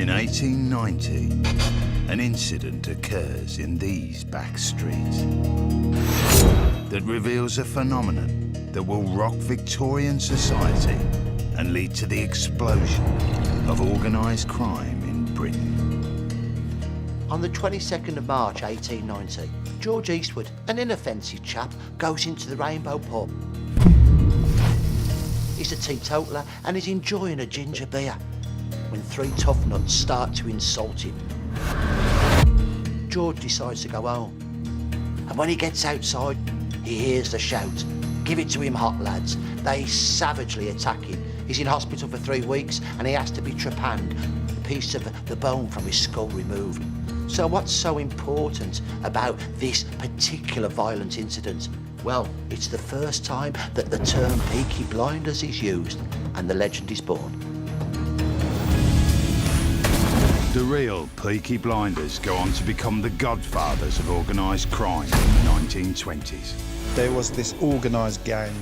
In 1890, an incident occurs in these back streets that reveals a phenomenon that will rock Victorian society and lead to the explosion of organised crime in Britain. On the 22nd of March 1890, George Eastwood, an inoffensive chap, goes into the Rainbow pub. He's a teetotaler and is enjoying a ginger beer when three tough nuts start to insult him. George decides to go home, and when he gets outside, he hears the shout, "Give it to him, hot lads." They savagely attack him. He's in hospital for 3 weeks and he has to be trepanned, a piece of the bone from his skull removed. So what's so important about this particular violent incident? Well, it's the first time that the term Peaky Blinders is used, and the legend is born. The real Peaky Blinders go on to become the godfathers of organised crime in the 1920s. There was this organised gang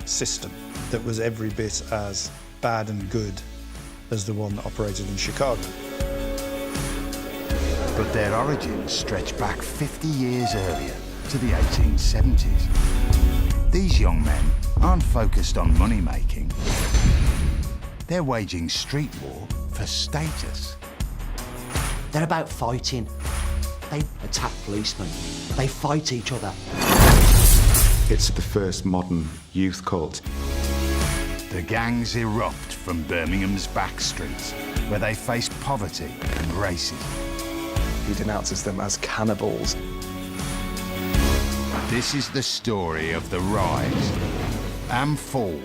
system that was every bit as bad and good as the one that operated in Chicago. But their origins stretch back 50 years earlier to the 1870s. These young men aren't focused on money making. They're waging street war for status. They're about fighting. They attack policemen. They fight each other. It's the first modern youth cult. The gangs erupt from Birmingham's back streets, where they face poverty and racism. He denounces them as cannibals. This is the story of the rise and fall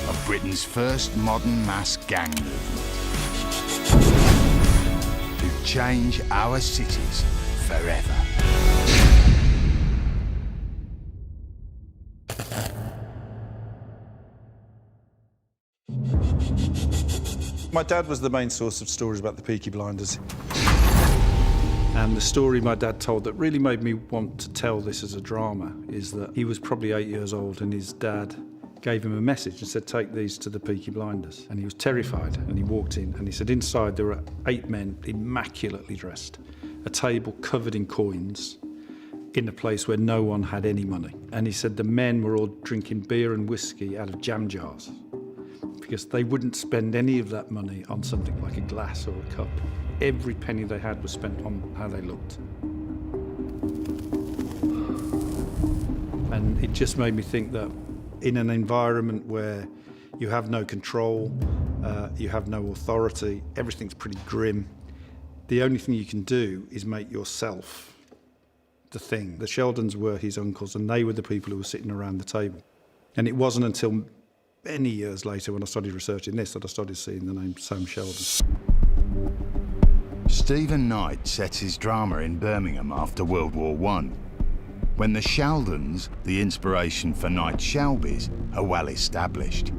of Britain's first modern mass gang movement to change our cities forever. My dad was the main source of stories about the Peaky Blinders. And the story my dad told that really made me want to tell this as a drama is that he was probably 8 years old and his dad gave him a message and said, "Take these to the Peaky Blinders." And he was terrified and he walked in and he said inside there were 8 men immaculately dressed, a table covered in coins in a place where no one had any money. And he said the men were all drinking beer and whiskey out of jam jars, because they wouldn't spend any of that money on something like a glass or a cup. Every penny they had was spent on how they looked. And it just made me think that in an environment where you have no control, you have no authority, everything's pretty grim, the only thing you can do is make yourself the thing. The Sheldons were his uncles and they were the people who were sitting around the table. And it wasn't until many years later when I started researching this that I started seeing the name Sam Sheldon. Stephen Knight sets his drama in Birmingham after World War I, when the Sheldons, the inspiration for Knight's Shelbys, are well established.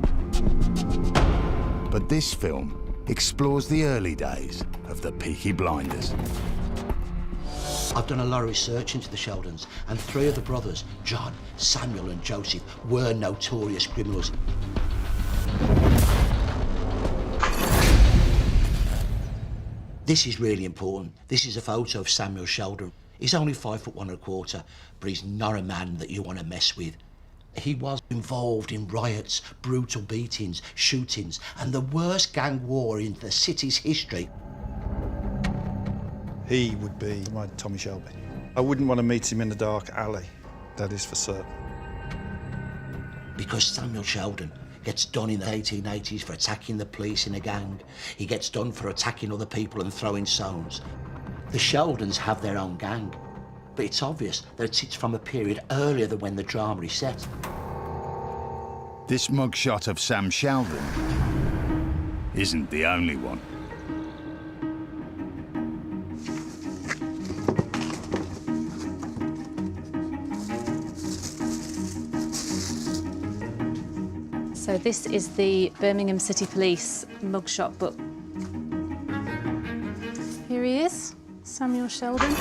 But this film explores the early days of the Peaky Blinders. I've done a lot of research into the Sheldons, and 3 of the brothers, John, Samuel and Joseph, were notorious criminals. This is really important. This is a photo of Samuel Sheldon. He's only 5'1¼ but he's not a man that you want to mess with. He was involved in riots, brutal beatings, shootings, and the worst gang war in the city's history. He would be my Tommy Shelby. I wouldn't want to meet him in a dark alley, that is for certain. Because Samuel Sheldon gets done in the 1880s for attacking the police in a gang. He gets done for attacking other people and throwing stones. The Sheldons have their own gang, but it's obvious that it's from a period earlier than when the drama is set. This mugshot of Sam Sheldon isn't the only one. So this is the Birmingham City Police mugshot book. Here he is, Samuel Sheldon,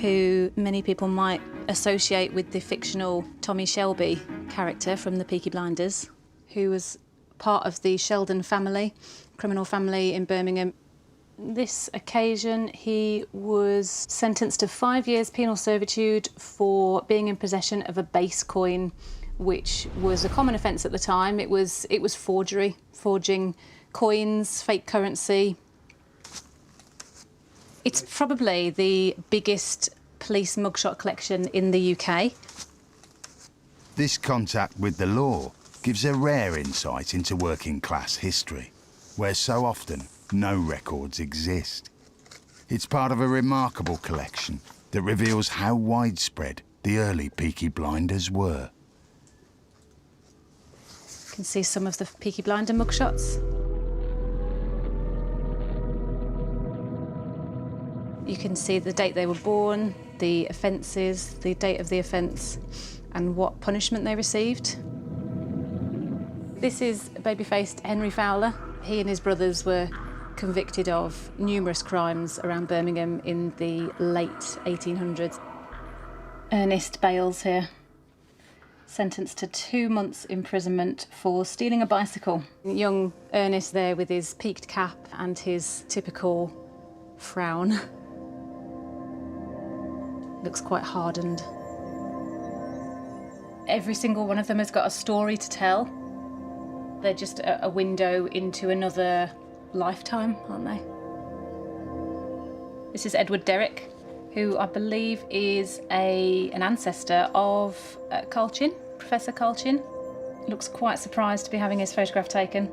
who many people might associate with the fictional Tommy Shelby character from the Peaky Blinders, who was part of the Sheldon family, criminal family in Birmingham. This occasion, he was sentenced to 5 years penal servitude for being in possession of a base coin, which was a common offence at the time. It was forgery, forging coins, fake currency. It's probably the biggest police mugshot collection in the UK. This contact with the law gives a rare insight into working class history, where so often no records exist. It's part of a remarkable collection that reveals how widespread the early Peaky Blinders were. You can see some of the Peaky Blinder mugshots. You can see the date they were born, the offences, the date of the offence, and what punishment they received. This is baby-faced Henry Fowler. He and his brothers were convicted of numerous crimes around Birmingham in the late 1800s. Ernest Bales here, sentenced to 2 months imprisonment for stealing a bicycle. Young Ernest there with his peaked cap and his typical frown. Looks quite hardened. Every single one of them has got a story to tell. They're just a window into another lifetime, aren't they? This is Edward Derrick, who I believe is an ancestor of Colchin, Professor Colchin. Looks quite surprised to be having his photograph taken.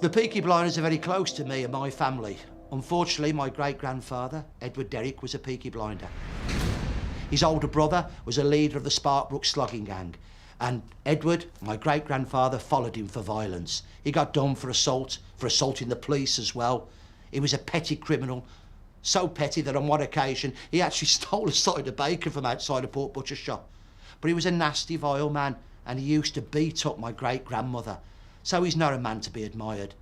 The Peaky Blinders are very close to me and my family. Unfortunately, my great-grandfather, Edward Derrick, was a Peaky Blinder. His older brother was a leader of the Sparkbrook slogging gang, and Edward, my great-grandfather, followed him for violence. He got done for assaulting the police as well. He was a petty criminal, so petty that on one occasion he actually stole a side of bacon from outside a pork butcher's shop. But he was a nasty, vile man, and he used to beat up my great-grandmother, so he's not a man to be admired.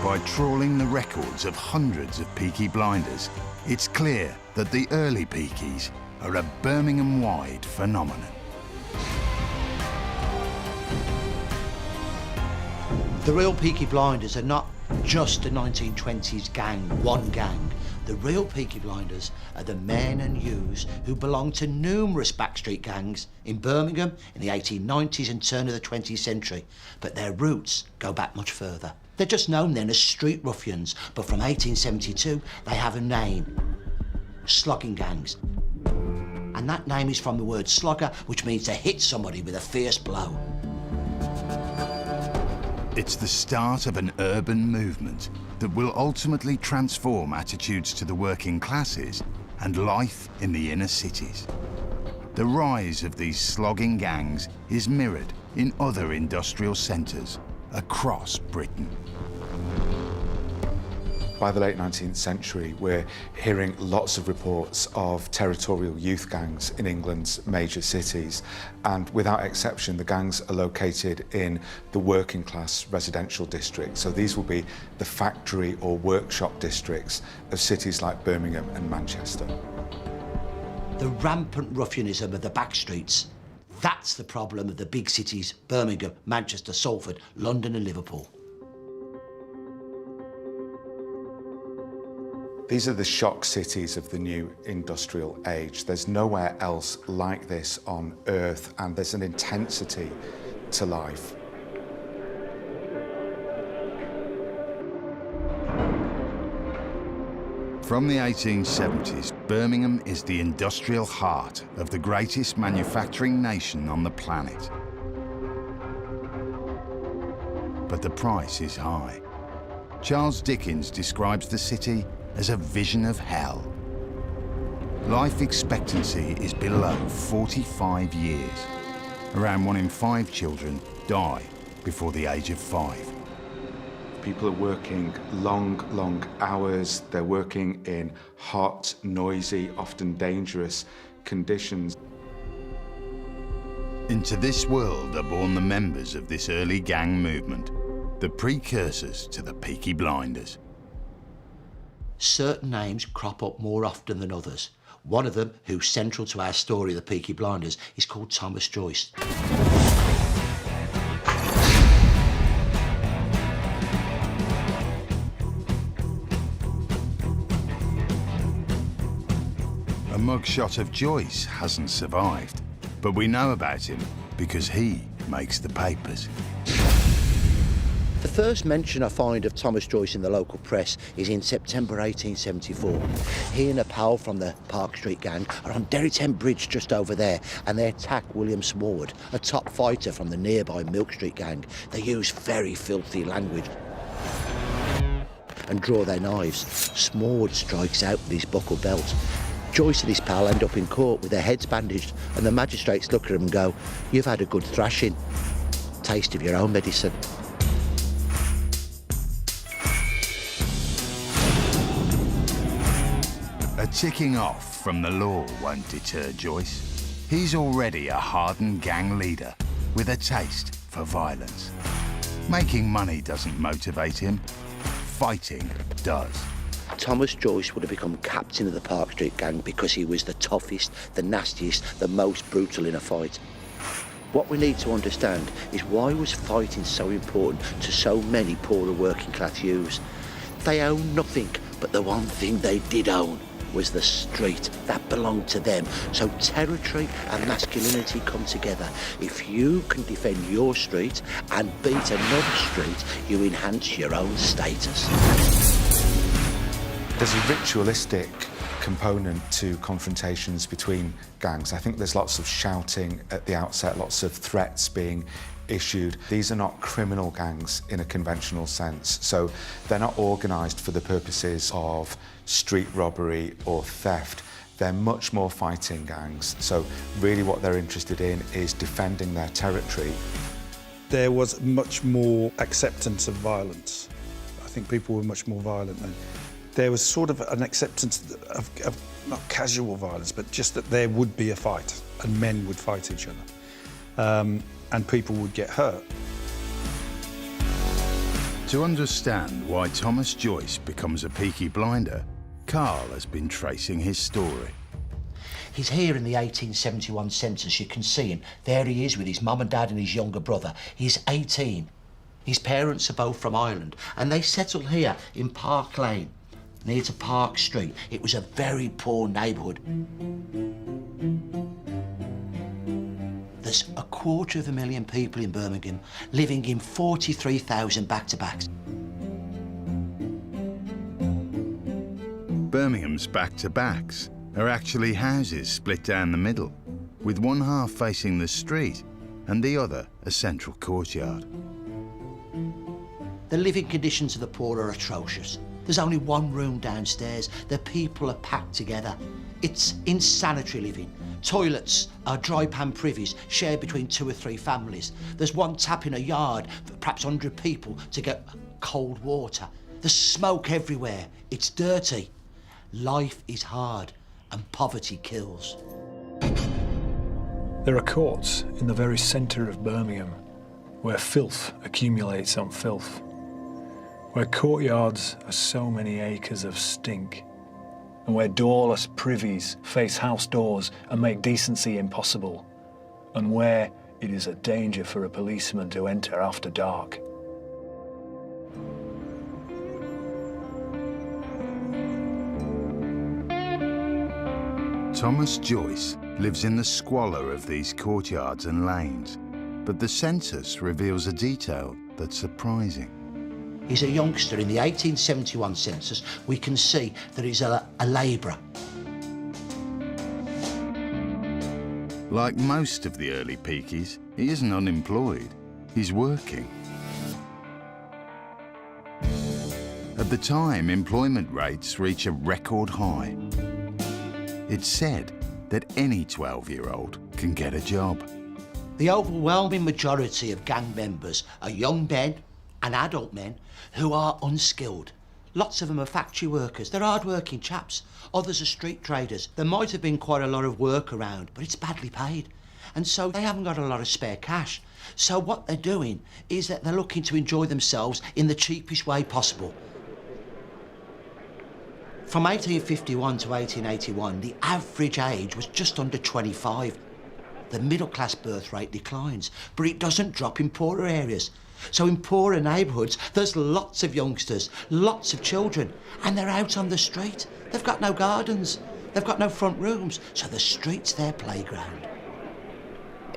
By trawling the records of hundreds of Peaky Blinders, it's clear that the early Peakies are a Birmingham-wide phenomenon. The real Peaky Blinders are not just a 1920s gang, one gang. The real Peaky Blinders are the men and youths who belong to numerous backstreet gangs in Birmingham in the 1890s and turn of the 20th century, but their roots go back much further. They're just known then as street ruffians, but from 1872 they have a name, slogging gangs. And that name is from the word slogger, which means to hit somebody with a fierce blow. It's the start of an urban movement that will ultimately transform attitudes to the working classes and life in the inner cities. The rise of these slogging gangs is mirrored in other industrial centres across Britain. By the late 19th century, we're hearing lots of reports of territorial youth gangs in England's major cities. And without exception, the gangs are located in the working class residential districts. So these will be the factory or workshop districts of cities like Birmingham and Manchester. The rampant ruffianism of the back streets, that's the problem of the big cities, Birmingham, Manchester, Salford, London and Liverpool. These are the shock cities of the new industrial age. There's nowhere else like this on Earth, and there's an intensity to life. From the 1870s, Birmingham is the industrial heart of the greatest manufacturing nation on the planet. But the price is high. Charles Dickens describes the city as a vision of hell. Life expectancy is below 45 years. Around 1 in 5 children die before the age of 5. People are working long hours. They're working in hot, noisy, often dangerous conditions. Into this world are born the members of this early gang movement, the precursors to the Peaky Blinders. certain names crop up more often than others. One of them, who's central to our story of the Peaky Blinders, is called Thomas Joyce. A mugshot of Joyce hasn't survived, but we know about him because he makes the papers. The first mention I find of Thomas Joyce in the local press is in September 1874. He and a pal from the Park Street gang are on Derryton Bridge just over there, and they attack William Smord, a top fighter from the nearby Milk Street gang. They use very filthy language and draw their knives. Smord strikes out with his buckle belt. Joyce and his pal end up in court with their heads bandaged, and the magistrates look at them and go, "You've had a good thrashing. Taste of your own medicine." A ticking off from the law won't deter Joyce. He's already a hardened gang leader with a taste for violence. Making money doesn't motivate him. Fighting does. Thomas Joyce would have become captain of the Park Street gang because he was the toughest, the nastiest, the most brutal in a fight. What we need to understand is why was fighting so important to so many poorer working class youths? They owned nothing, but the one thing they did own was the street. That belonged to them. So territory and masculinity come together. If you can defend your street and beat another street, you enhance your own status. There's a ritualistic component to confrontations between gangs. I think there's lots of shouting at the outset, lots of threats being issued. These are not criminal gangs in a conventional sense, so they're not organised for the purposes of street robbery or theft. They're much more fighting gangs, so really what they're interested in is defending their territory. There was much more acceptance of violence. I think people were much more violent then. There was sort of an acceptance of not casual violence, but just that there would be a fight and men would fight each other and people would get hurt. To understand why Thomas Joyce becomes a Peaky Blinder, Carl has been tracing his story. He's here in the 1871 census. You can see him. There he is with his mum and dad and his younger brother. He's 18. His parents are both from Ireland, and they settled here in Park Lane, near to Park Street. It was a very poor neighbourhood. There's 250,000 people in Birmingham living in 43,000 back-to-backs. Birmingham's back-to-backs are actually houses split down the middle, with one half facing the street and the other a central courtyard. The living conditions of the poor are atrocious. There's only one room downstairs. The people are packed together. It's insanitary living. Toilets are dry pan privies shared between 2 or 3 families. There's one tap in a yard for perhaps 100 people to get cold water. There's smoke everywhere. It's dirty. Life is hard and poverty kills. There are courts in the very centre of Birmingham where filth accumulates on filth, where courtyards are so many acres of stink, and where doorless privies face house doors and make decency impossible, and where it is a danger for a policeman to enter after dark. Thomas Joyce lives in the squalor of these courtyards and lanes, but the census reveals a detail that's surprising. He's a youngster. In the 1871 census, we can see that he's a labourer. Like most of the early Peakies, he isn't unemployed, he's working. At the time, employment rates reach a record high. It's said that any 12-year-old can get a job. The overwhelming majority of gang members are young men and adult men who are unskilled. Lots of them are factory workers. They're hard-working chaps. Others are street traders. There might have been quite a lot of work around, but it's badly paid. And so they haven't got a lot of spare cash. So what they're doing is that they're looking to enjoy themselves in the cheapest way possible. From 1851 to 1881, the average age was just under 25. The middle-class birth rate declines, but it doesn't drop in poorer areas. So in poorer neighbourhoods, there's lots of youngsters, lots of children, and they're out on the street. They've got no gardens, they've got no front rooms, so the street's their playground.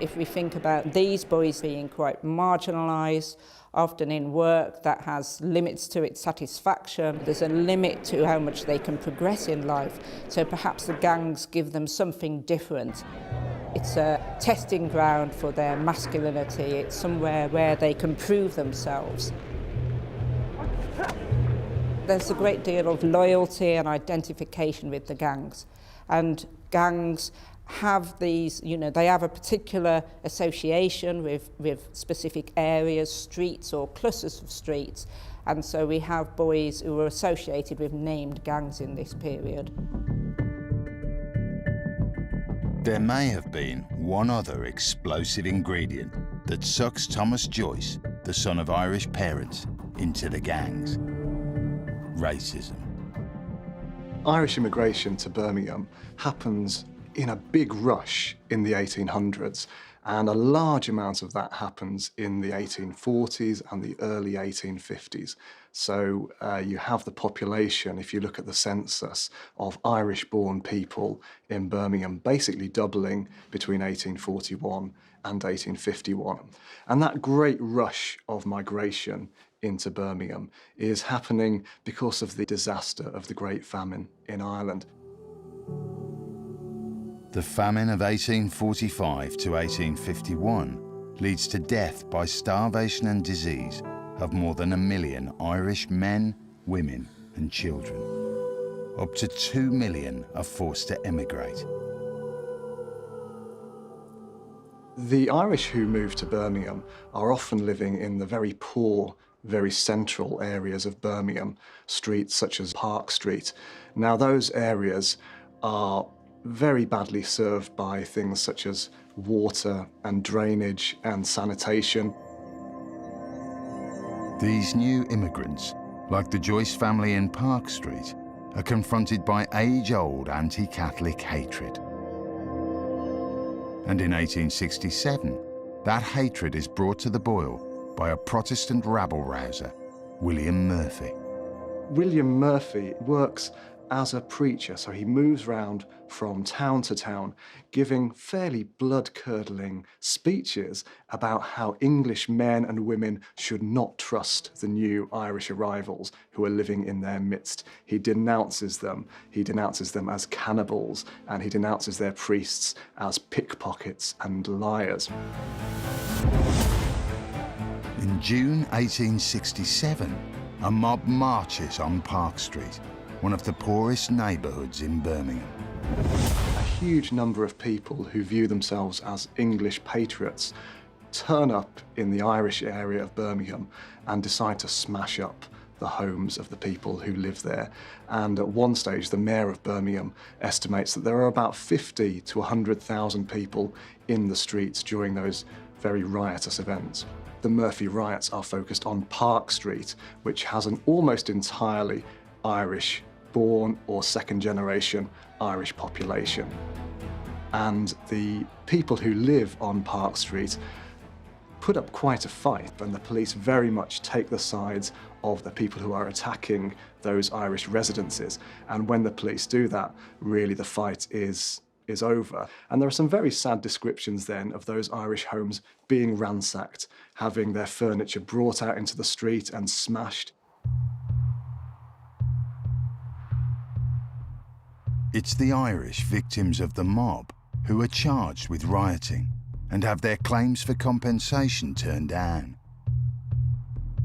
If we think about these boys being quite marginalised, often in work that has limits to its satisfaction, there's a limit to how much they can progress in life, so perhaps the gangs give them something different. It's a testing ground for their masculinity. It's somewhere where they can prove themselves. There's a great deal of loyalty and identification with the gangs. And gangs have these, they have a particular association with specific areas, streets or clusters of streets. And so we have boys who are associated with named gangs in this period. There may have been one other explosive ingredient that sucks Thomas Joyce, the son of Irish parents, into the gangs: racism. Irish immigration to Birmingham happens in a big rush in the 1800s, and a large amount of that happens in the 1840s and the early 1850s. So you have the population, if you look at the census, of Irish-born people in Birmingham basically doubling between 1841 and 1851. And that great rush of migration into Birmingham is happening because of the disaster of the Great Famine in Ireland. The famine of 1845 to 1851 leads to death by starvation and disease of more than 1 million Irish men, women and children. Up to 2 million are forced to emigrate. The Irish who move to Birmingham are often living in the very poor, very central areas of Birmingham, streets such as Park Street. Now those areas are very badly served by things such as water and drainage and sanitation. These new immigrants, like the Joyce family in Park Street, are confronted by age-old anti-Catholic hatred. And in 1867, that hatred is brought to the boil by a Protestant rabble-rouser, William Murphy. William Murphy works as a preacher, so he moves around from town to town, giving fairly blood-curdling speeches about how English men and women should not trust the new Irish arrivals who are living in their midst. He denounces them as cannibals, and he denounces their priests as pickpockets and liars. In June 1867, a mob marches on Park Street, one of the poorest neighbourhoods in Birmingham. A huge number of people who view themselves as English patriots turn up in the Irish area of Birmingham and decide to smash up the homes of the people who live there. And at one stage, the mayor of Birmingham estimates that there are about 50 to 100,000 people in the streets during those very riotous events. The Murphy riots are focused on Park Street, which has an almost entirely Irish-born or second-generation Irish population. And the people who live on Park Street put up quite a fight, and the police very much take the sides of the people who are attacking those Irish residences. And when the police do that, really the fight is over. And there are some very sad descriptions then of those Irish homes being ransacked, having their furniture brought out into the street and smashed. It's the Irish victims of the mob who are charged with rioting and have their claims for compensation turned down.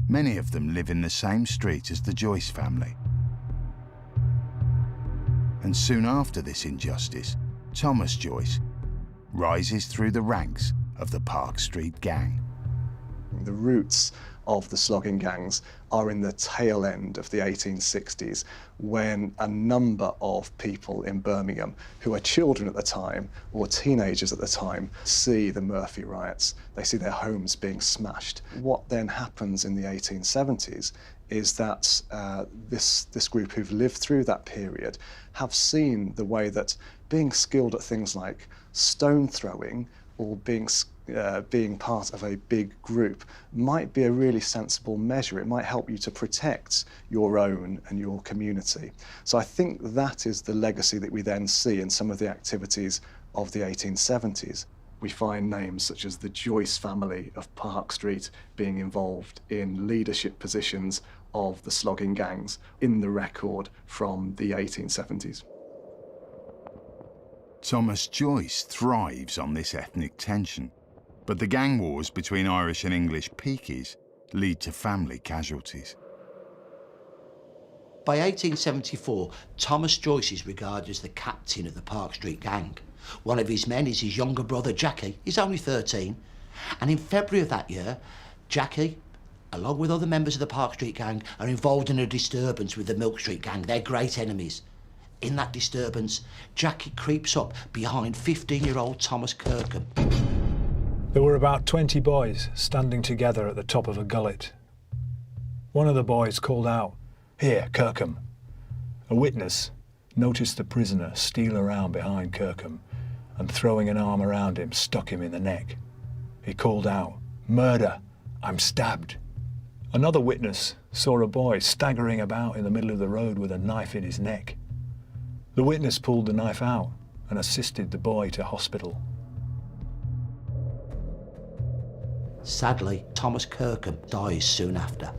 Many of them live in the same street as the Joyce family. And soon after this injustice, Thomas Joyce rises through the ranks of the Park Street gang. The roots of the slogging gangs are in the tail end of the 1860s, when a number of people in Birmingham who are children at the time or teenagers at the time see the Murphy riots. They see their homes being smashed. What then happens in the 1870s is that this group who've lived through that period have seen the way that being skilled at things like stone throwing or being part of a big group might be a really sensible measure. It might help you to protect your own and your community. So I think that is the legacy that we then see in some of the activities of the 1870s. We find names such as the Joyce family of Park Street being involved in leadership positions of the slogging gangs in the record from the 1870s. Thomas Joyce thrives on this ethnic tension, but the gang wars between Irish and English Peakies lead to family casualties. By 1874, Thomas Joyce is regarded as the captain of the Park Street gang. One of his men is his younger brother, Jackie. He's only 13. And in February of that year, Jackie, along with other members of the Park Street gang, are involved in a disturbance with the Milk Street gang. They're great enemies. In that disturbance, Jackie creeps up behind 15-year-old Thomas Kirkham. There were about 20 boys standing together at the top of a gullet. One of the boys called out, "Here, Kirkham." A witness noticed the prisoner steal around behind Kirkham and, throwing an arm around him, stuck him in the neck. He called out, "Murder, I'm stabbed." Another witness saw a boy staggering about in the middle of the road with a knife in his neck. The witness pulled the knife out and assisted the boy to hospital. Sadly, Thomas Kirkham dies soon after.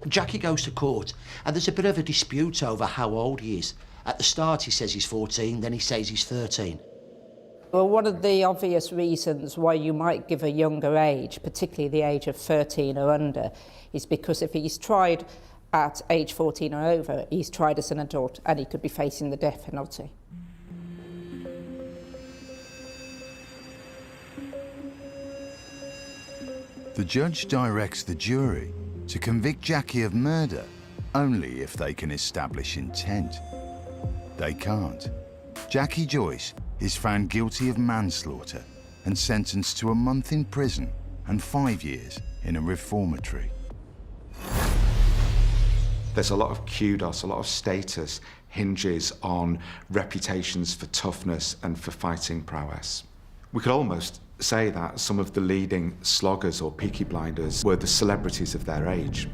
Jackie goes to court, and there's a bit of a dispute over how old he is. At the start, he says he's 14, then he says he's 13. Well, one of the obvious reasons why you might give a younger age, particularly the age of 13 or under, is because if he's tried at age 14 or over, he's tried as an adult and he could be facing the death penalty. The judge directs the jury to convict Jackie of murder only if they can establish intent. They can't. Jackie Joyce is found guilty of manslaughter and sentenced to a month in prison and 5 years in a reformatory. There's a lot of kudos, a lot of status hinges on reputations for toughness and for fighting prowess. We could almost say that some of the leading sloggers or Peaky Blinders were the celebrities of their age.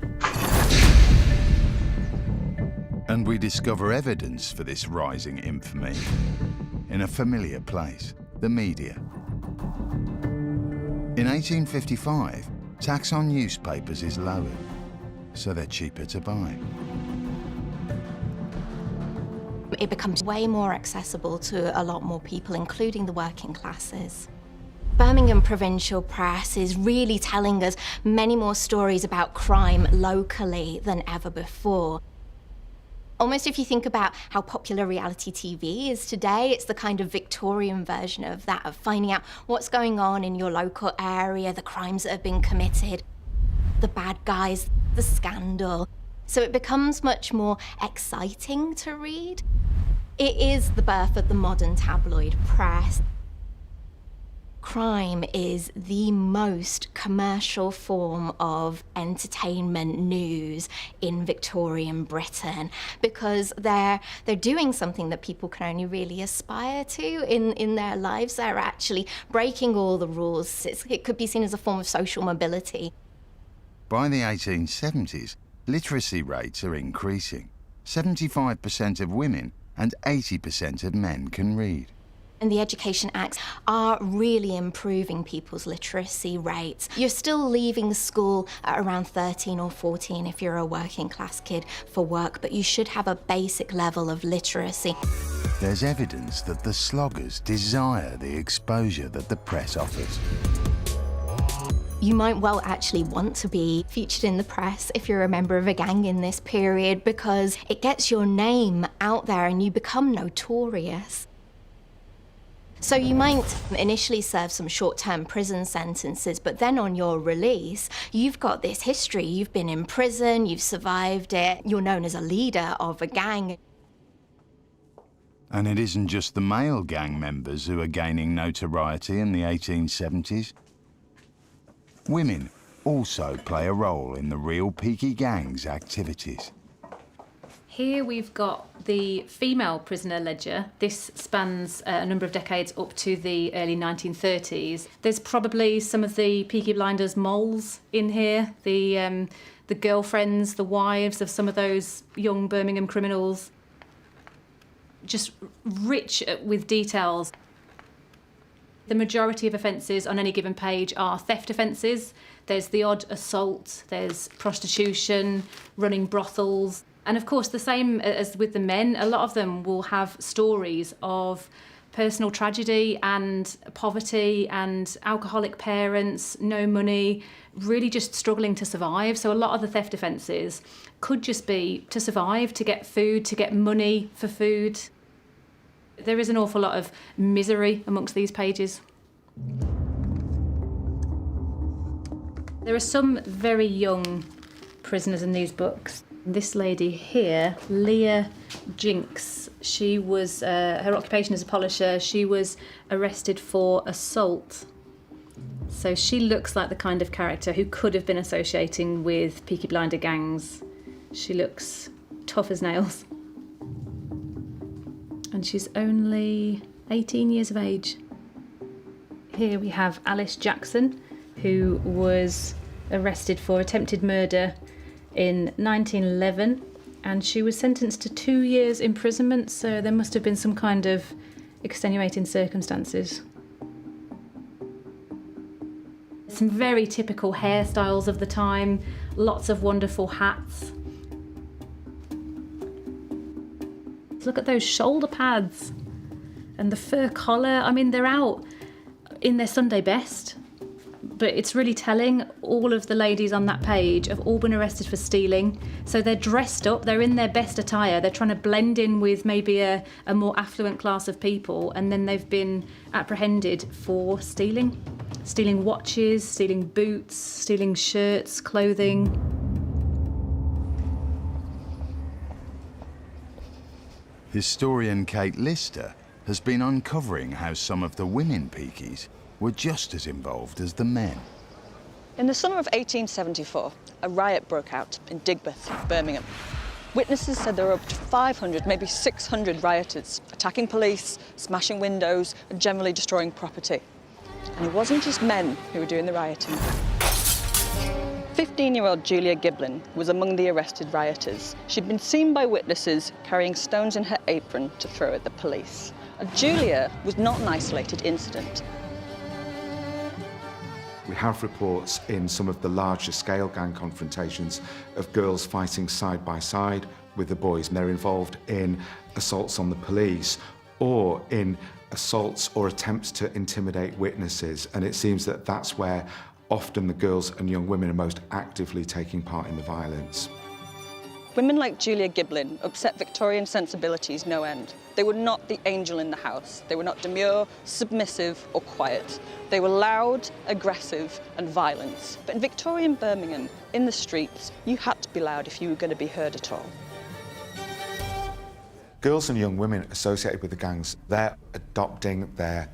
And we discover evidence for this rising infamy in a familiar place, the media. In 1855, tax on newspapers is lowered, so they're cheaper to buy. It becomes way more accessible to a lot more people, including the working classes. Birmingham provincial press is really telling us many more stories about crime locally than ever before. Almost if you think about how popular reality TV is today, it's the kind of Victorian version of that, of finding out what's going on in your local area, the crimes that have been committed, the bad guys, the scandal. So it becomes much more exciting to read. It is the birth of the modern tabloid press. Crime is the most commercial form of entertainment news in Victorian Britain because they're doing something that people can only really aspire to in their lives. They're actually breaking all the rules. It could be seen as a form of social mobility. By the 1870s, literacy rates are increasing. 75% of women and 80% of men can read. And the Education Acts are really improving people's literacy rates. You're still leaving school at around 13 or 14 if you're a working class kid for work, but you should have a basic level of literacy. There's evidence that the sloggers desire the exposure that the press offers. You might well actually want to be featured in the press if you're a member of a gang in this period because it gets your name out there and you become notorious. So you might initially serve some short-term prison sentences, but then on your release, you've got this history. You've been in prison, you've survived it, you're known as a leader of a gang. And it isn't just the male gang members who are gaining notoriety in the 1870s. Women also play a role in the real Peaky gang's activities. Here we've got the female prisoner ledger. This spans a number of decades up to the early 1930s. There's probably some of the Peaky Blinders moles in here, the girlfriends, the wives of some of those young Birmingham criminals. Just rich with details. The majority of offences on any given page are theft offences. There's the odd assault, there's prostitution, running brothels. And of course, the same as with the men, a lot of them will have stories of personal tragedy and poverty and alcoholic parents, no money, really just struggling to survive. So a lot of the theft offences could just be to survive, to get food, to get money for food. There is an awful lot of misery amongst these pages. There are some very young prisoners in these books. This lady here, Leah Jinks, she was, her occupation as a polisher, she was arrested for assault. So she looks like the kind of character who could have been associating with Peaky Blinder gangs. She looks tough as nails. And she's only 18 years of age. Here we have Alice Jackson, who was arrested for attempted murder in 1911, and she was sentenced to 2 years imprisonment, so there must have been some kind of extenuating circumstances. Some very typical hairstyles of the time, lots of wonderful hats. Look at those shoulder pads and the fur collar. I mean, they're out in their Sunday best. But it's really telling, all of the ladies on that page have all been arrested for stealing. So they're dressed up, they're in their best attire, they're trying to blend in with maybe a more affluent class of people, and then they've been apprehended for stealing. Stealing watches, stealing boots, stealing shirts, clothing. Historian Kate Lister has been uncovering how some of the women Peakies were just as involved as the men. In the summer of 1874, a riot broke out in Digbeth, Birmingham. Witnesses said there were up to 500, maybe 600 rioters, attacking police, smashing windows, and generally destroying property. And it wasn't just men who were doing the rioting. 15-year-old Julia Giblin was among the arrested rioters. She'd been seen by witnesses carrying stones in her apron to throw at the police. And Julia was not an isolated incident. We have reports in some of the larger scale gang confrontations of girls fighting side by side with the boys. And they're involved in assaults on the police or in assaults or attempts to intimidate witnesses. And it seems that that's where often the girls and young women are most actively taking part in the violence. Women like Julia Giblin upset Victorian sensibilities no end. They were not the angel in the house. They were not demure, submissive or quiet. They were loud, aggressive and violent. But in Victorian Birmingham, in the streets, you had to be loud if you were going to be heard at all. Girls and young women associated with the gangs, they're adopting their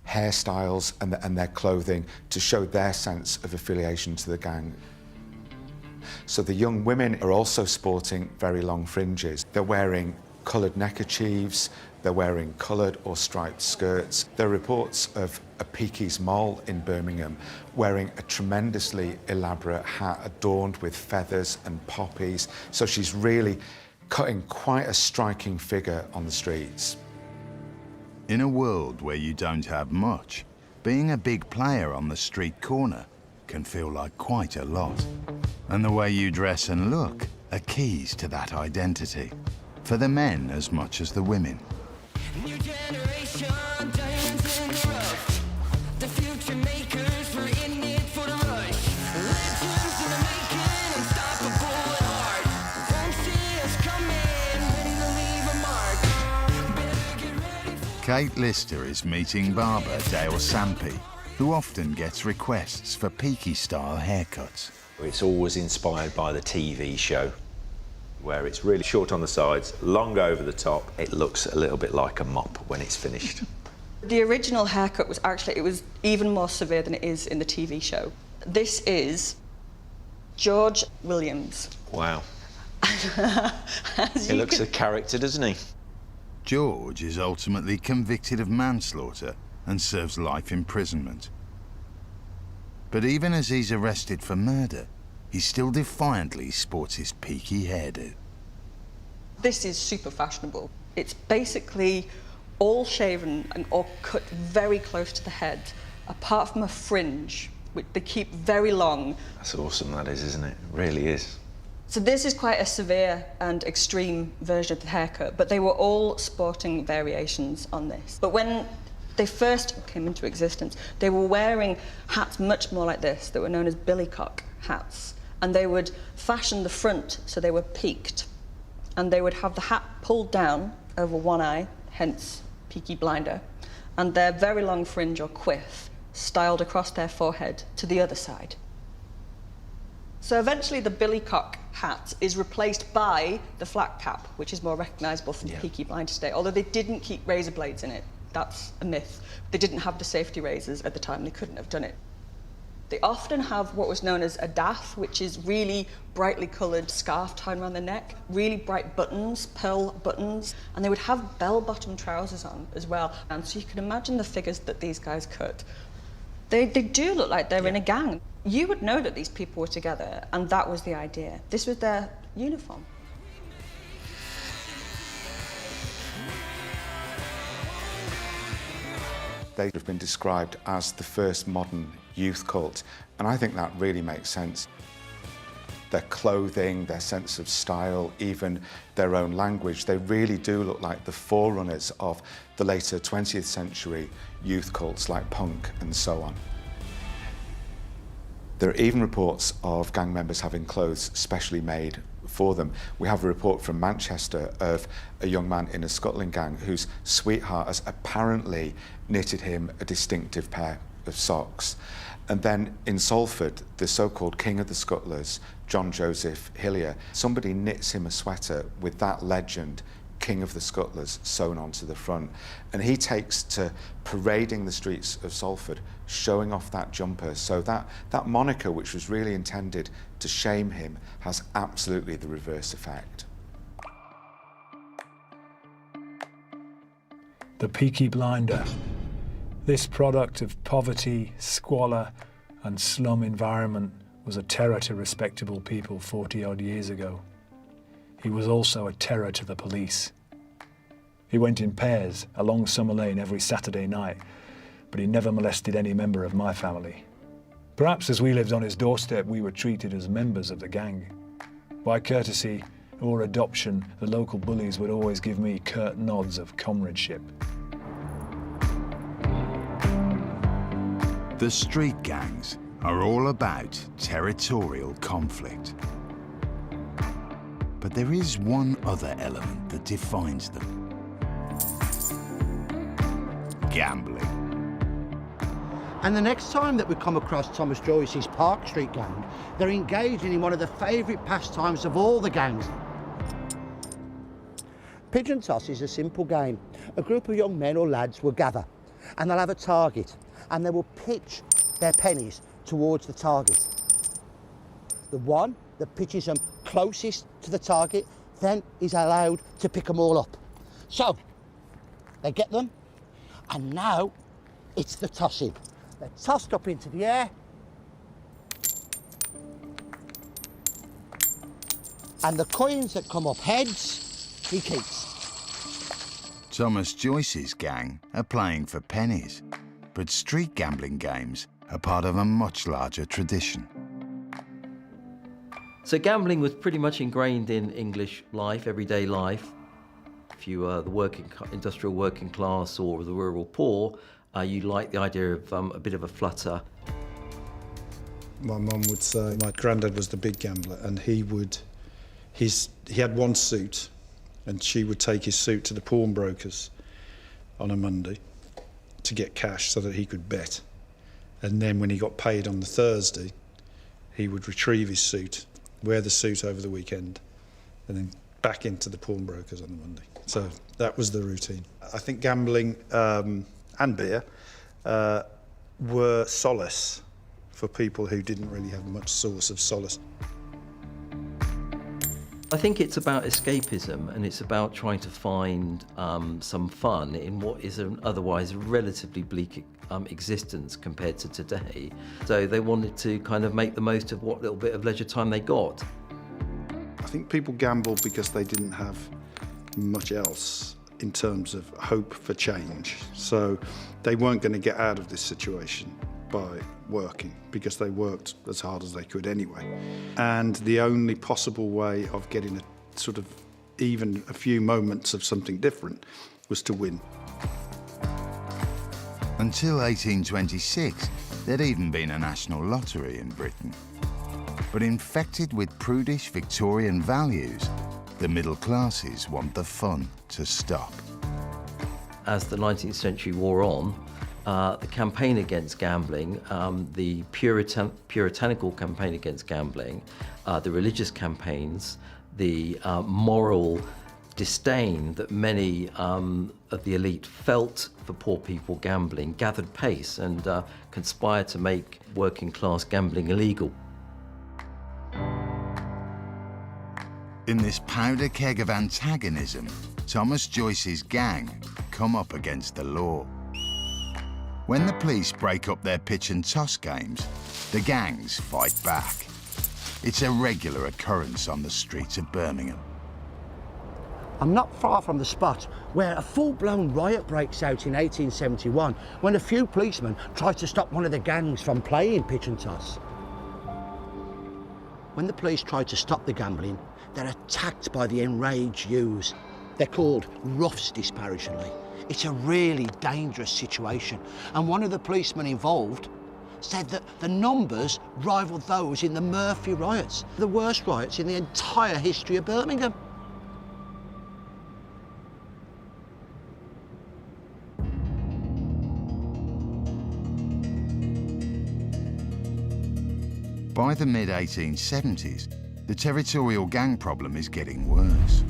hairstyles and their clothing to show their sense of affiliation to the gang. So the young women are also sporting very long fringes. They're wearing coloured neckerchiefs, they're wearing coloured or striped skirts. There are reports of a Peaky's mole in Birmingham wearing a tremendously elaborate hat adorned with feathers and poppies. So she's really cutting quite a striking figure on the streets. In a world where you don't have much, being a big player on the street corner can feel like quite a lot. And the way you dress and look are keys to that identity, for the men as much as the women. New generation, diamonds in the rough. The future makers were in it for the rush. Legends in the making, unstoppable and hard. Won't see us coming, ready to leave a mark. Better get ready for... Kate Lister is meeting barber Dale Sampy, who often gets requests for Peaky-style haircuts. It's always inspired by the TV show, where it's really short on the sides, long over the top. It looks a little bit like a mop when it's finished. The original haircut was actually, it was even more severe than it is in the TV show. This is George Williams. Wow. He looks a character, doesn't he? George is ultimately convicted of manslaughter and serves life imprisonment. But even as he's arrested for murder, he still defiantly sports his Peaky hairdo. This is super fashionable. It's basically all shaven and or cut very close to the head, apart from a fringe, which they keep very long. That's awesome, that is, isn't it? It really is. So this is quite a severe and extreme version of the haircut, but they were all sporting variations on this. But when they first came into existence, they were wearing hats much more like this, that were known as billycock hats. And they would fashion the front so they were peaked. And they would have the hat pulled down over one eye, hence Peaky Blinder, and their very long fringe or quiff styled across their forehead to the other side. So eventually the billycock hat is replaced by the flat cap, which is more recognisable from Peaky Blinders today, although they didn't keep razor blades in it. That's a myth. They didn't have the safety razors at the time, they couldn't have done it. They often have what was known as a daff, which is really brightly coloured scarf tied around the neck, really bright buttons, pearl buttons, and they would have bell-bottom trousers on as well. And so you can imagine the figures that these guys cut. They do look like they're in a gang. You would know that these people were together, and that was the idea. This was their uniform. They have been described as the first modern youth cult, and I think that really makes sense. Their clothing, their sense of style, even their own language, they really do look like the forerunners of the later 20th century youth cults like punk and so on. There are even reports of gang members having clothes specially made for them. We have a report from Manchester of a young man in a scuttling gang whose sweetheart has apparently knitted him a distinctive pair of socks. And then in Salford, the so-called king of the scuttlers, John Joseph Hillier, somebody knits him a sweater with that legend, King of the Scuttlers, sewn onto the front. And he takes to parading the streets of Salford, showing off that jumper. So that moniker, which was really intended to shame him, has absolutely the reverse effect. The Peaky Blinder. This product of poverty, squalor and slum environment was a terror to respectable people 40-odd years ago. He was also a terror to the police. He went in pairs along Summer Lane every Saturday night, but he never molested any member of my family. Perhaps as we lived on his doorstep, we were treated as members of the gang. By courtesy or adoption, the local bullies would always give me curt nods of comradeship. The street gangs are all about territorial conflict. But there is one other element that defines them. Gambling. And the next time that we come across Thomas Joyce's Park Street gang, they're engaging in one of the favourite pastimes of all the gangs. Pigeon toss is a simple game. A group of young men or lads will gather and they'll have a target and they will pitch their pennies towards the target. The one that pitches them closest to the target then is allowed to pick them all up. So, they get them, and now it's the tossing. They're tossed up into the air, and the coins that come up heads, he keeps. Thomas Joyce's gang are playing for pennies, but street gambling games are part of a much larger tradition. So gambling was pretty much ingrained in English life, everyday life. If you were the industrial working class or the rural poor, you liked the idea of a bit of a flutter. My mum would say my granddad was the big gambler, and he had one suit, and she would take his suit to the pawnbrokers on a Monday to get cash so that he could bet. And then when he got paid on the Thursday, he would retrieve his suit, wear the suit over the weekend, and then back into the pawnbrokers on the Monday. So that was the routine. I think gambling and beer were solace for people who didn't really have much source of solace. I think it's about escapism, and it's about trying to find some fun in what is an otherwise relatively bleak existence compared to today. So they wanted to kind of make the most of what little bit of leisure time they got. I think people gambled because they didn't have much else in terms of hope for change. So they weren't going to get out of this situation by working, because they worked as hard as they could anyway. And the only possible way of getting a sort of even a few moments of something different was to win. Until 1826, there'd even been a national lottery in Britain. But infected with prudish Victorian values, the middle classes want the fun to stop. As the 19th century wore on, the campaign against gambling, the puritanical campaign against gambling, the religious campaigns, the moral disdain that many of the elite felt for poor people gambling gathered pace and conspired to make working class gambling illegal. In this powder keg of antagonism, Thomas Joyce's gang come up against the law. When the police break up their pitch and toss games, the gangs fight back. It's a regular occurrence on the streets of Birmingham. I'm not far from the spot where a full-blown riot breaks out in 1871 when a few policemen try to stop one of the gangs from playing pitch and toss. When the police try to stop the gambling, they're attacked by the enraged youths. They're called roughs disparagingly. It's a really dangerous situation, and one of the policemen involved said that the numbers rivaled those in the Murphy riots, the worst riots in the entire history of Birmingham. By the mid-1870s, the territorial gang problem is getting worse.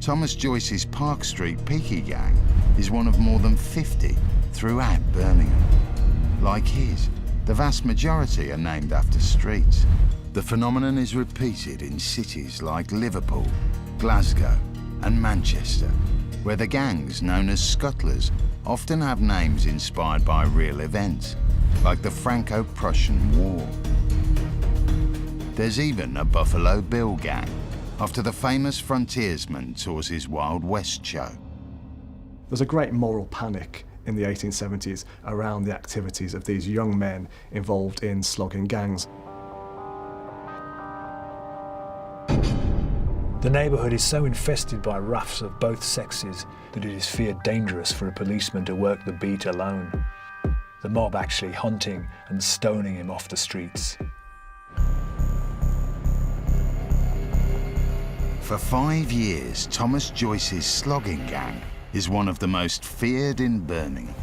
Thomas Joyce's Park Street Peaky gang is one of more than 50 throughout Birmingham. Like his, the vast majority are named after streets. The phenomenon is repeated in cities like Liverpool, Glasgow and Manchester, where the gangs known as scuttlers often have names inspired by real events, like the Franco-Prussian War. There's even a Buffalo Bill gang, after the famous frontiersman tours his Wild West show. There's a great moral panic in the 1870s around the activities of these young men involved in slogging gangs. The neighbourhood is so infested by roughs of both sexes that it is feared dangerous for a policeman to work the beat alone. The mob actually hunting and stoning him off the streets. For 5 years, Thomas Joyce's slogging gang is one of the most feared in Birmingham.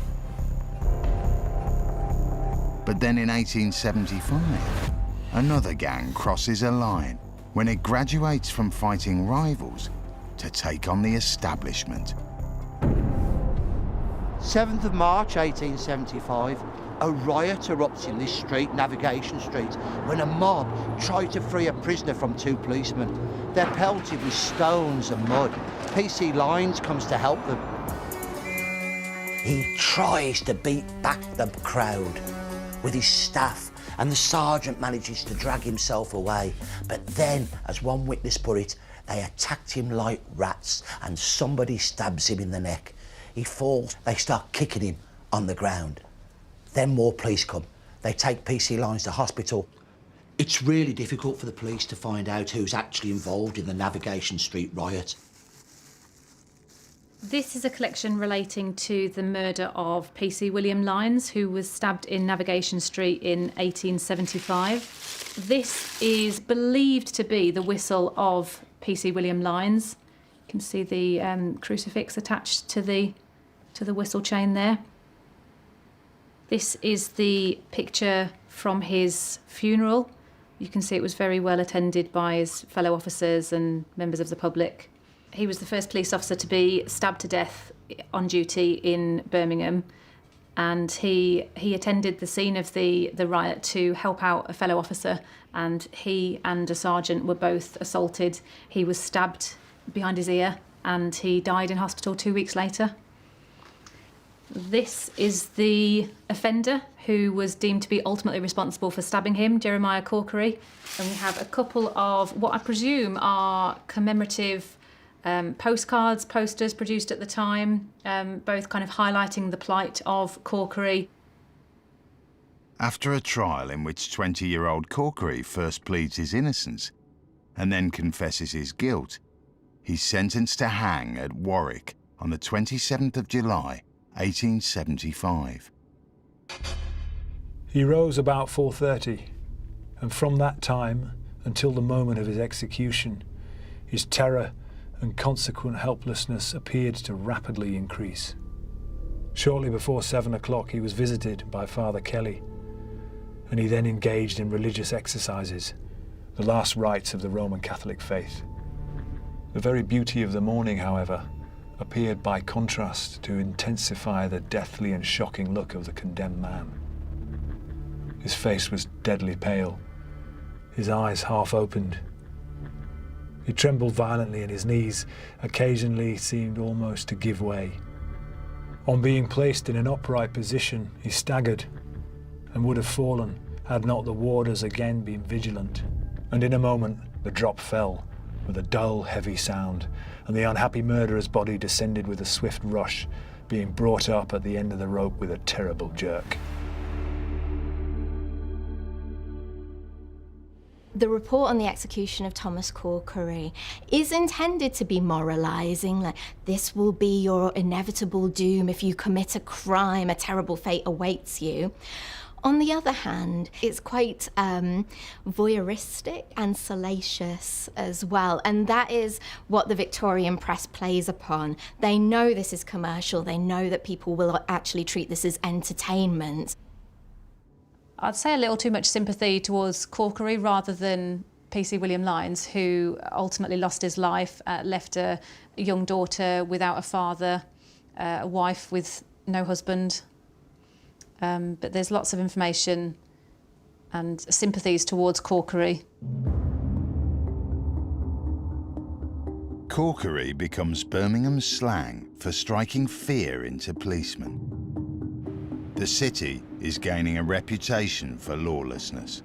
But then in 1875, another gang crosses a line when it graduates from fighting rivals to take on the establishment. 7th of March 1875, a riot erupts in this street, Navigation Street, when a mob tried to free a prisoner from 2 policemen. They're pelted with stones and mud. PC Lyons comes to help them. He tries to beat back the crowd with his staff, and the sergeant manages to drag himself away. But then, as one witness put it, they attacked him like rats, and somebody stabs him in the neck. He falls, they start kicking him on the ground. Then more police come. They take PC Lyons to hospital. It's really difficult for the police to find out who's actually involved in the Navigation Street riot. This is a collection relating to the murder of PC William Lyons, who was stabbed in Navigation Street in 1875. This is believed to be the whistle of PC William Lyons. You can see the crucifix attached to the whistle chain there. This is the picture from his funeral. You can see it was very well attended by his fellow officers and members of the public. He was the first police officer to be stabbed to death on duty in Birmingham, and he attended the scene of the riot to help out a fellow officer, and he and a sergeant were both assaulted. He was stabbed behind his ear and he died in hospital 2 weeks later. This is the offender who was deemed to be ultimately responsible for stabbing him, Jeremiah Corkery. And we have a couple of what I presume are commemorative postcards, posters produced at the time, both kind of highlighting the plight of Corkery. After a trial in which 20-year-old Corkery first pleads his innocence and then confesses his guilt, he's sentenced to hang at Warwick on the 27th of July, 1875. He rose about 4:30, and from that time until the moment of his execution, his terror and consequent helplessness appeared to rapidly increase. Shortly before 7 o'clock, he was visited by Father Kelly, and he then engaged in religious exercises, the last rites of the Roman Catholic faith. The very beauty of the morning, however, appeared by contrast to intensify the deathly and shocking look of the condemned man. His face was deadly pale, his eyes half opened. He trembled violently and his knees occasionally seemed almost to give way. On being placed in an upright position, he staggered and would have fallen had not the warders again been vigilant. And in a moment, the drop fell with a dull, heavy sound, and the unhappy murderer's body descended with a swift rush, being brought up at the end of the rope with a terrible jerk. The report on the execution of Thomas Corkery is intended to be moralising, like, this will be your inevitable doom if you commit a crime, a terrible fate awaits you. On the other hand, it's quite voyeuristic and salacious as well, and that is what the Victorian press plays upon. They know this is commercial, they know that people will actually treat this as entertainment. I'd say a little too much sympathy towards Corkery rather than PC William Lyons, who ultimately lost his life, left a young daughter without a father, a wife with no husband. But there's lots of information and sympathies towards Corkery. Corkery becomes Birmingham's slang for striking fear into policemen. The city is gaining a reputation for lawlessness.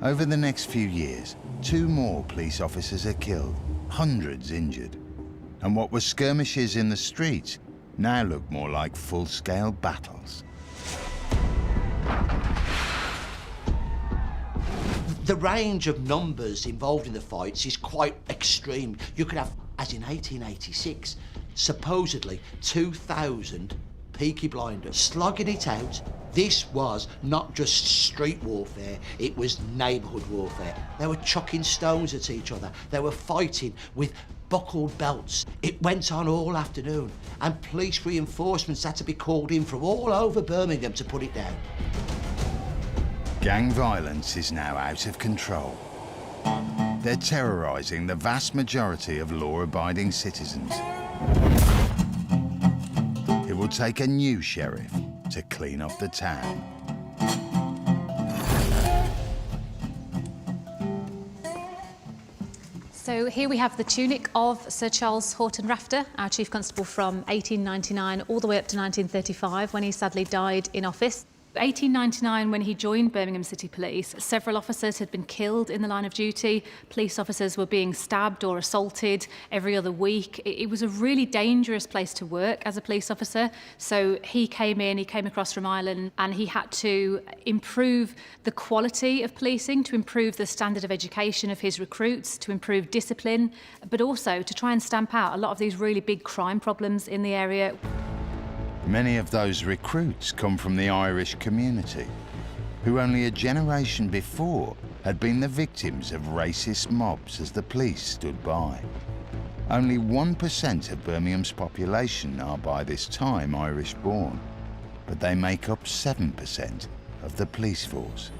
Over the next few years, 2 more police officers are killed, hundreds injured, and what were skirmishes in the streets now look more like full-scale battles. The range of numbers involved in the fights is quite extreme. You could have, as in 1886, supposedly 2,000 Peaky Blinders slugging it out. This was not just street warfare, it was neighbourhood warfare. They were chucking stones at each other. They were fighting with buckled belts. It went on all afternoon, and police reinforcements had to be called in from all over Birmingham to put it down. Gang violence is now out of control. They're terrorising the vast majority of law-abiding citizens. It will take a new sheriff to clean up the town. So here we have the tunic of Sir Charles Horton Rafter, our Chief Constable from 1899 all the way up to 1935, when he sadly died in office. 1899, when he joined Birmingham City Police, several officers had been killed in the line of duty. Police officers were being stabbed or assaulted every other week. It was a really dangerous place to work as a police officer. So he came across from Ireland, and he had to improve the quality of policing, to improve the standard of education of his recruits, to improve discipline, but also to try and stamp out a lot of these really big crime problems in the area. Many of those recruits come from the Irish community, who only a generation before had been the victims of racist mobs as the police stood by. Only 1% of Birmingham's population are by this time Irish-born, but they make up 7% of the police force.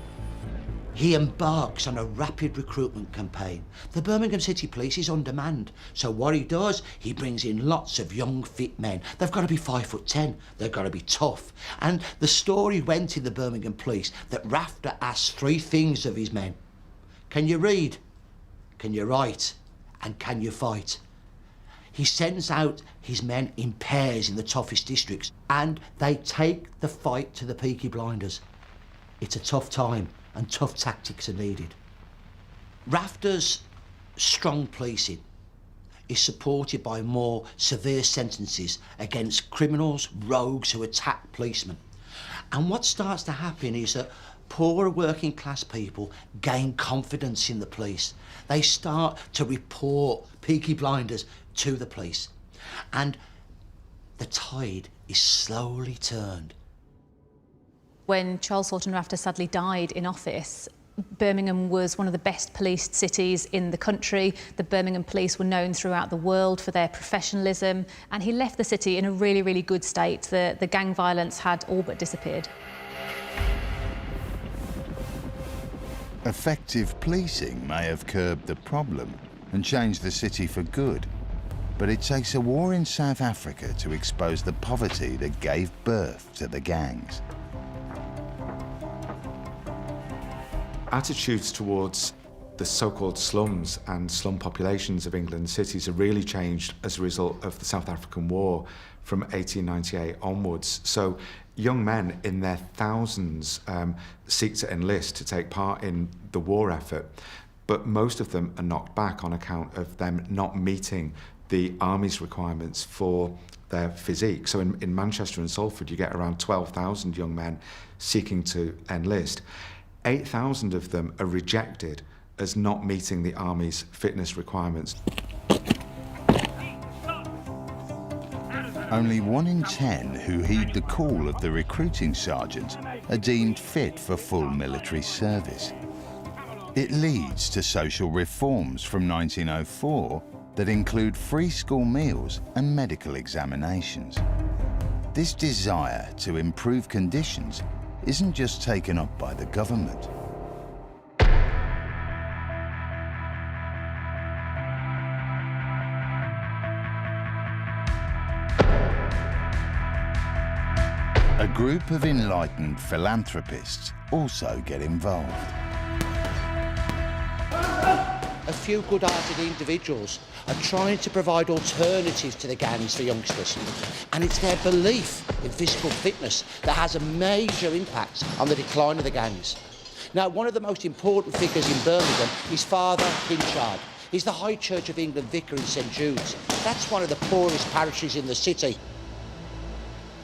He embarks on a rapid recruitment campaign. The Birmingham City Police is on demand, so what he does, he brings in lots of young, fit men. They've got to be 5'10", they've got to be tough. And the story went in the Birmingham Police that Rafter asked 3 things of his men. Can you read? Can you write? And can you fight? He sends out his men in pairs in the toughest districts, and they take the fight to the Peaky Blinders. It's a tough time, and tough tactics are needed. Rafter's strong policing is supported by more severe sentences against criminals, rogues who attack policemen. And what starts to happen is that poorer working class people gain confidence in the police. They start to report Peaky Blinders to the police. And the tide is slowly turned. When Charles Thornton Rafter sadly died in office, Birmingham was one of the best policed cities in the country. The Birmingham police were known throughout the world for their professionalism, and he left the city in a really, really good state. The gang violence had all but disappeared. Effective policing may have curbed the problem and changed the city for good, but it takes a war in South Africa to expose the poverty that gave birth to the gangs. Attitudes towards the so-called slums and slum populations of England cities have really changed as a result of the South African War from 1898 onwards. So young men in their thousands seek to enlist to take part in the war effort, but most of them are knocked back on account of them not meeting the army's requirements for their physique. So in Manchester and Salford, you get around 12,000 young men seeking to enlist. 8,000 of them are rejected as not meeting the army's fitness requirements. Only 1 in 10 who heed the call of the recruiting sergeant are deemed fit for full military service. It leads to social reforms from 1904 that include free school meals and medical examinations. This desire to improve conditions isn't just taken up by the government. A group of enlightened philanthropists also get involved. A few good-hearted individuals are trying to provide alternatives to the gangs for youngsters. And it's their belief in physical fitness that has a major impact on the decline of the gangs. Now, one of the most important figures in Birmingham is Father Pinchard. He's the High Church of England vicar in St Jude's. That's one of the poorest parishes in the city.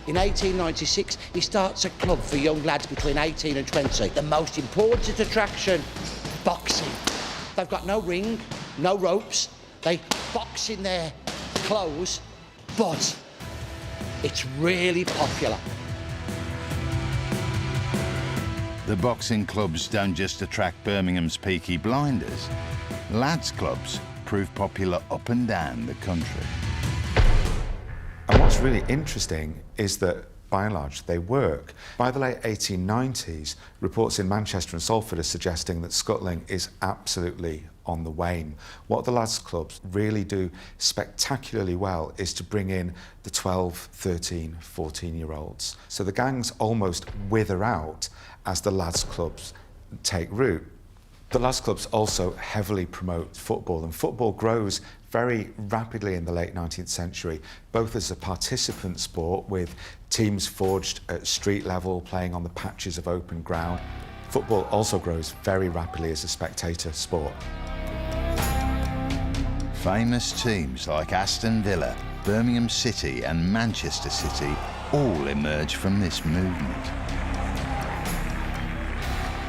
In 1896, he starts a club for young lads between 18 and 20. The most important attraction, boxing. They've got no ring, no ropes. They box in their clothes, but it's really popular. The boxing clubs don't just attract Birmingham's Peaky Blinders. Lads' clubs prove popular up and down the country. And what's really interesting is that, by and large, they work. By the late 1890s, reports in Manchester and Salford are suggesting that scuttling is absolutely on the wane. What the lads' clubs really do spectacularly well is to bring in the 12, 13, 14-year-olds. So the gangs almost wither out as the lads' clubs take root. The lads' clubs also heavily promote football, and football grows very rapidly in the late 19th century, both as a participant sport with teams forged at street level, playing on the patches of open ground. Football also grows very rapidly as a spectator sport. Famous teams like Aston Villa, Birmingham City and Manchester City all emerge from this movement.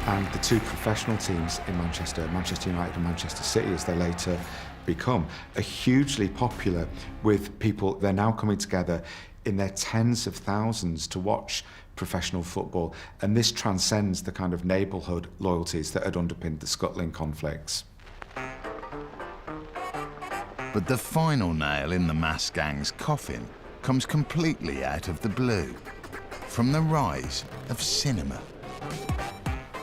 And the 2 professional teams in Manchester, Manchester United and Manchester City, as they later become, are hugely popular with people. They're now coming together in their tens of thousands to watch professional football, and this transcends the kind of neighbourhood loyalties that had underpinned the scuttling conflicts. But the final nail in the mass gang's coffin comes completely out of the blue, from the rise of cinema.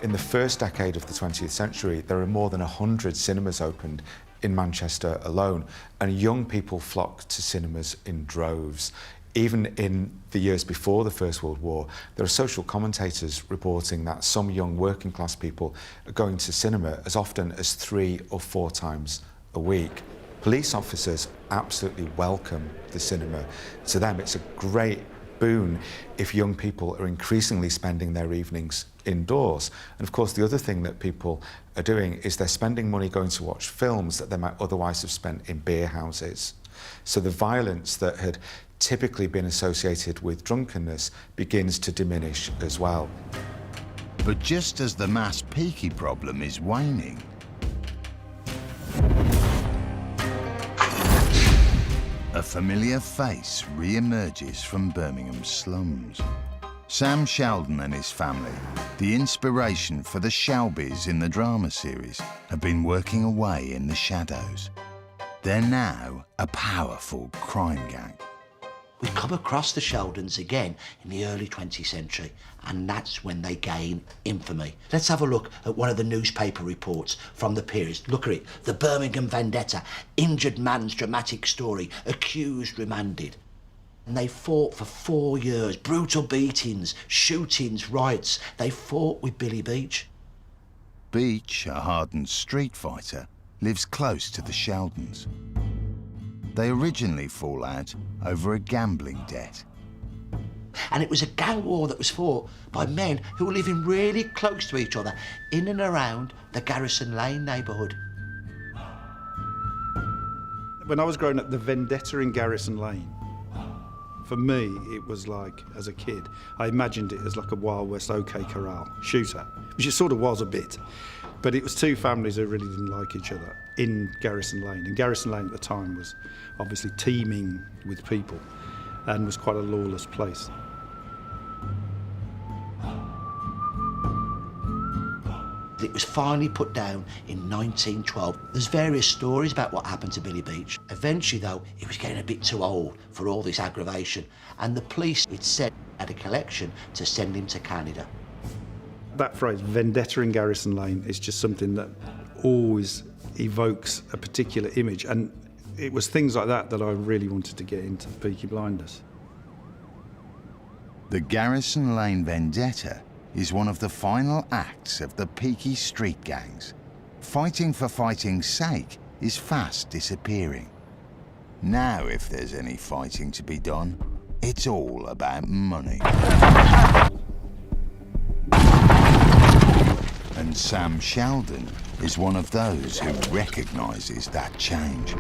In the first decade of the 20th century, there are more than 100 cinemas opened in Manchester alone, and young people flocked to cinemas in droves. Even in the years before the First World War, there are social commentators reporting that some young working class people are going to cinema as often as 3 or 4 times a week. Police officers absolutely welcome the cinema. To them, it's a great boon if young people are increasingly spending their evenings indoors. And of course, the other thing that people are doing is they're spending money going to watch films that they might otherwise have spent in beer houses. So the violence that had typically been associated with drunkenness begins to diminish as well. But just as the mass Peaky problem is waning, a familiar face re-emerges from Birmingham's slums. Sam Sheldon and his family, the inspiration for the Shelbys in the drama series, have been working away in the shadows. They're now a powerful crime gang. We come across the Sheldons again in the early 20th century, and that's when they gain infamy. Let's have a look at one of the newspaper reports from the period. Look at it. The Birmingham Vendetta, injured man's dramatic story, accused remanded. And they fought for 4 years. Brutal beatings, shootings, riots. They fought with Billy Beach. Beach, a hardened street fighter, lives close to the Sheldons. They originally fall out over a gambling debt. And it was a gang war that was fought by men who were living really close to each other in and around the Garrison Lane neighbourhood. When I was growing up, the vendetta in Garrison Lane, for me, it was like, as a kid, I imagined it as like a Wild West OK Corral shooter, which it sort of was a bit. But it was 2 families who really didn't like each other in Garrison Lane. And Garrison Lane at the time was obviously teeming with people and was quite a lawless place. It was finally put down in 1912. There's various stories about what happened to Billy Beach. Eventually, though, he was getting a bit too old for all this aggravation, and the police, it said, had a collection to send him to Canada. That phrase, vendetta in Garrison Lane, is just something that always evokes a particular image, and it was things like that that I really wanted to get into Peaky Blinders. The Garrison Lane vendetta is one of the final acts of the Peaky street gangs. Fighting for fighting's sake is fast disappearing. Now, if there's any fighting to be done, it's all about money. And Sam Sheldon is one of those who recognises that change.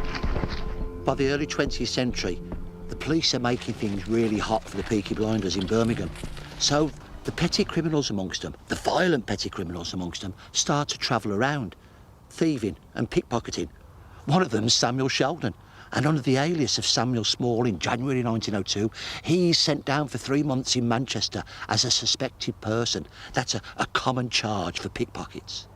By the early 20th century, the police are making things really hot for the Peaky Blinders in Birmingham. So the petty criminals amongst them, the violent petty criminals amongst them, start to travel around, thieving and pickpocketing. One of them's Samuel Sheldon, and under the alias of Samuel Small in January 1902, he's sent down for 3 months in Manchester as a suspected person. That's a common charge for pickpockets.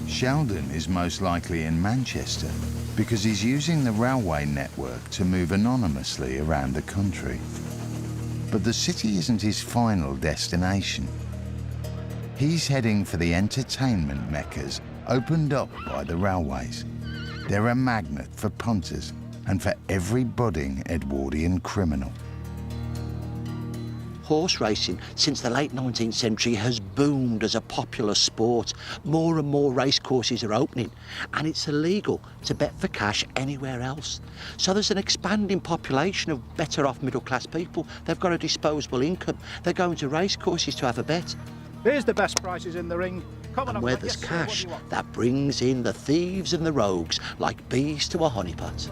Sheldon is most likely in Manchester because he's using the railway network to move anonymously around the country. But the city isn't his final destination. He's heading for the entertainment meccas opened up by the railways. They're a magnet for punters and for every budding Edwardian criminal. Horse racing, since the late 19th century, has boomed as a popular sport. More and more racecourses are opening, and it's illegal to bet for cash anywhere else. So there's an expanding population of better-off middle-class people. They've got a disposable income. They're going to racecourses to have a bet. Here's the best prices in the ring. Come on, and where there's cash, that brings in the thieves and the rogues like bees to a honeypot.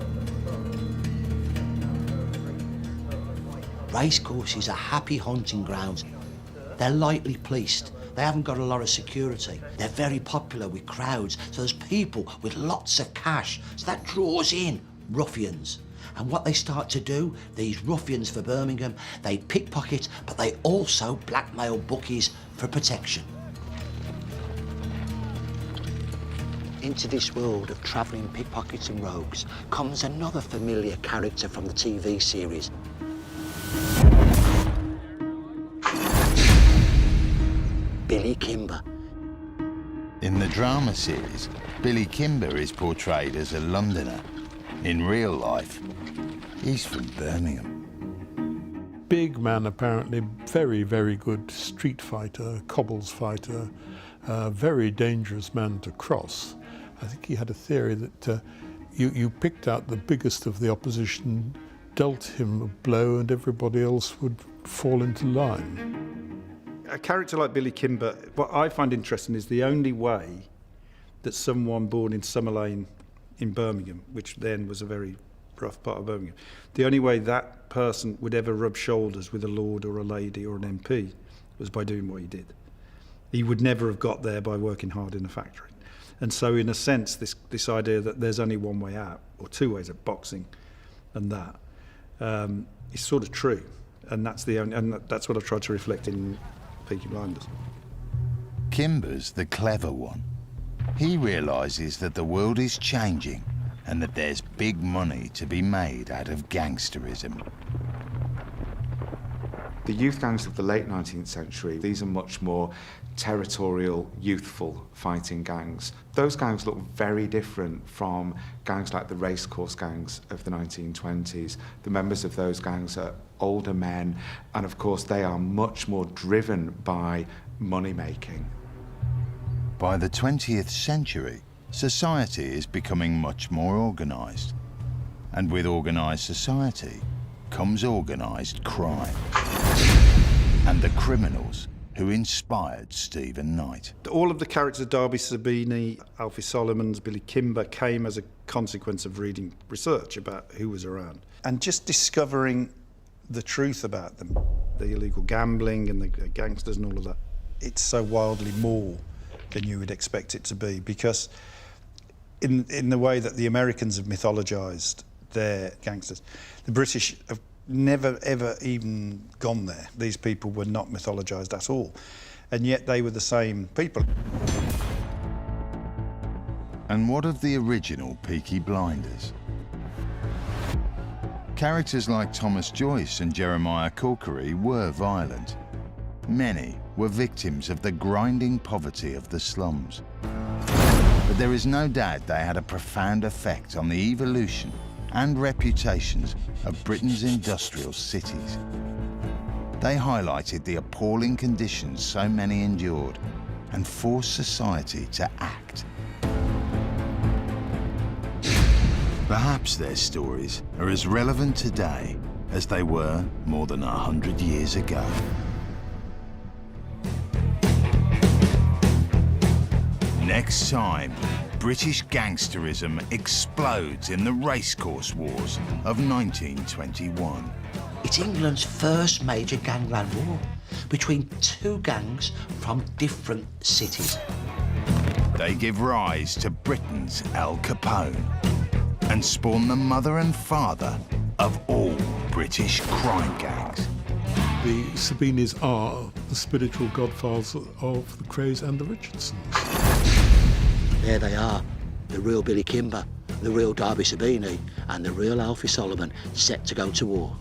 Racecourses are happy hunting grounds. They're lightly policed. They haven't got a lot of security. They're very popular with crowds, so there's people with lots of cash. So that draws in ruffians. And what they start to do, these ruffians for Birmingham, they pickpocket, but they also blackmail bookies for protection. Into this world of travelling pickpockets and rogues comes another familiar character from the TV series. Billy Kimber. In the drama series, Billy Kimber is portrayed as a Londoner. In real life, he's from Birmingham. Big man, apparently, very, very good street fighter, cobbles fighter, very dangerous man to cross. I think he had a theory that you picked out the biggest of the opposition, dealt him a blow, and everybody else would fall into line. A character like Billy Kimber, what I find interesting is the only way that someone born in Summer Lane in Birmingham, which then was a very rough part of Birmingham, the only way that person would ever rub shoulders with a lord or a lady or an MP was by doing what he did. He would never have got there by working hard in a factory. And so in a sense, this idea that there's only one way out, or two ways of boxing, and that is sort of true. And that's that's what I've tried to reflect in Peaky Blinders. Kimber's the clever one. He realises that the world is changing and that there's big money to be made out of gangsterism. The youth gangs of the late 19th century, these are much more territorial, youthful fighting gangs. Those gangs look very different from gangs like the racecourse gangs of the 1920s. The members of those gangs are older men, and of course they are much more driven by money making. By the 20th century, society is becoming much more organised. And with organised society comes organised crime. And the criminals who inspired Stephen Knight. All of the characters, Darby Sabini, Alfie Solomons, Billy Kimber, came as a consequence of reading research about who was around and just discovering the truth about them, the illegal gambling and the gangsters and all of that. It's so wildly more than you would expect it to be, because in the way that the Americans have mythologised their gangsters, the British have never ever even gone there. These people were not mythologised at all, and yet they were the same people. And what of the original Peaky Blinders? Characters like Thomas Joyce and Jeremiah Corkery were violent. Many were victims of the grinding poverty of the slums. But there is no doubt they had a profound effect on the evolution and reputations of Britain's industrial cities. They highlighted the appalling conditions so many endured and forced society to act. Perhaps their stories are as relevant today as they were more than 100 years ago. Next time, British gangsterism explodes in the racecourse wars of 1921. It's England's first major gangland war between two gangs from different cities. They give rise to Britain's Al Capone and spawn the mother and father of all British crime gangs. The Sabinis are the spiritual godfathers of the Crays and the Richardsons. There they are, the real Billy Kimber, the real Darby Sabini, and the real Alfie Solomon, set to go to war.